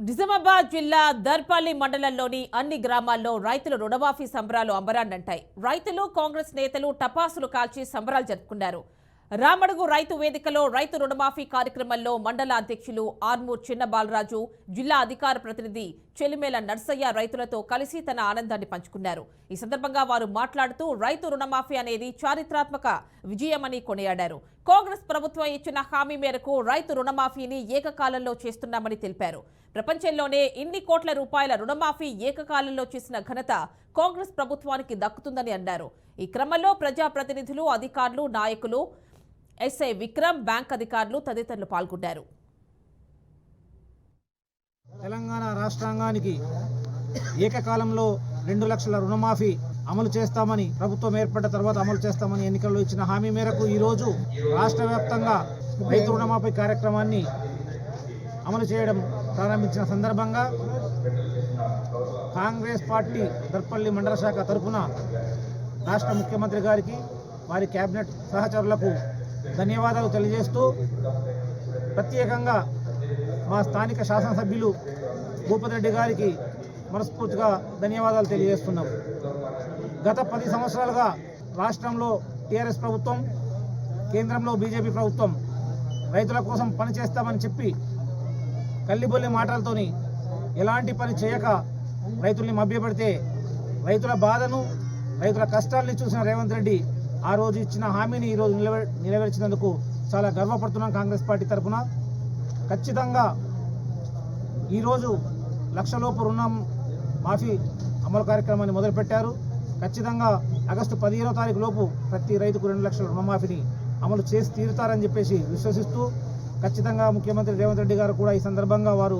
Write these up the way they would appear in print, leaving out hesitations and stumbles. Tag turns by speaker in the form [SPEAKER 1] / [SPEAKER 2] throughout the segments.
[SPEAKER 1] నిజామాబాద్ జిల్లా దర్పల్లి మండలంలోని అన్ని గ్రామాల్లో రైతుల రుణమాఫీ సంబరాలు అంబరాన్నంటాయి. రైతులు కాంగ్రెస్ నేతలు టపాసులు కాల్చి సంబరాలు జరుపుకున్నారు. రామడుగు రైతు వేదికలో రైతు రుణమాఫీ కార్యక్రమంలో మండల అధ్యక్షులు ఆర్మూర్ చిన్న బాలరాజు, జిల్లా అధికార ప్రతినిధి చెలిమేల నర్సయ్య రైతులతో కలిసి తన ఆనందాన్ని పంచుకున్నారు. ఈ సందర్భంగా వారు మాట్లాడుతూ రైతు రుణమాఫీ అనేది చారిత్రాత్మక విజయమని కొనియాడారు. కాంగ్రెస్ ప్రభుత్వం ఇచ్చిన హామీ మేరకు రైతు రుణమాఫీని ఏకకాలంలో చేస్తున్నామని తెలిపారు. ప్రపంచంలోనే ఇన్ని కోట్ల రూపాయల రుణమాఫీ ఏకకాలంలో చేసిన ఘనత కాంగ్రెస్ ప్రభుత్వానికి దక్కుతుందని అన్నారు. ఈ క్రమంలో ప్రజాప్రతినిధులు, అధికారులు, నాయకులు, ఎస్ఐ విక్రమ్, బ్యాంక్ అధికారులు తదితరులు పాల్గొన్నారు.
[SPEAKER 2] తెలంగాణ రాష్ట్రాంగానికి ఏకకాలంలో 2 లక్షల రుణమాఫీ అమలు చేస్తామని ప్రభుత్వం ఏర్పడ్డ తర్వాత అమలు చేస్తామని ఎన్నికల్లో ఇచ్చిన హామీ మేరకు ఈరోజు రాష్ట్ర వ్యాప్తంగా రైతు రుణమాఫీ కార్యక్రమాన్ని అమలు చేయడం ప్రారంభించిన సందర్భంగా కాంగ్రెస్ పార్టీ దర్పల్లి మండల శాఖ తరఫున రాష్ట్ర ముఖ్యమంత్రి గారికి, వారి కేబినెట్ సహచరులకు ధన్యవాదాలు తెలియజేస్తూ, ప్రత్యేకంగా మా స్థానిక శాసనసభ్యులు భూపతి రెడ్డి గారికి మనస్ఫూర్తిగా ధన్యవాదాలు తెలియజేస్తున్నాం. గత 10 సంవత్సరాలుగా రాష్ట్రంలో టీఆర్ఎస్ ప్రభుత్వం, కేంద్రంలో బీజేపీ ప్రభుత్వం రైతుల కోసం పనిచేస్తామని చెప్పి కల్లిబొల్లి మాటలతోని ఎలాంటి పని చేయక రైతుల్ని మభ్యపెడితే, రైతుల బాధను, రైతుల కష్టాల్ని చూసిన రేవంత్ రెడ్డి ఆ రోజు ఇచ్చిన హామీని ఈరోజు నెరవేర్చినందుకు చాలా గర్వపడుతున్నాం. కాంగ్రెస్ పార్టీ తరఫున ఖచ్చితంగా ఈరోజు లక్షలోపు రుణం మాఫీ అమలు కార్యక్రమాన్ని మొదలుపెట్టారు. ఖచ్చితంగా ఆగస్టు 15వ తారీఖు లోపు ప్రతి రైతుకు 2 లక్షల రుణమాఫీని అమలు చేసి తీరుతారని చెప్పేసి విశ్వసిస్తూ, ఖచ్చితంగా ముఖ్యమంత్రి రేవంత్ రెడ్డి గారు కూడా ఈ సందర్భంగా వారు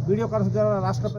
[SPEAKER 2] వీడియో కాన్ఫరెన్స్ ద్వారా రాష్ట్ర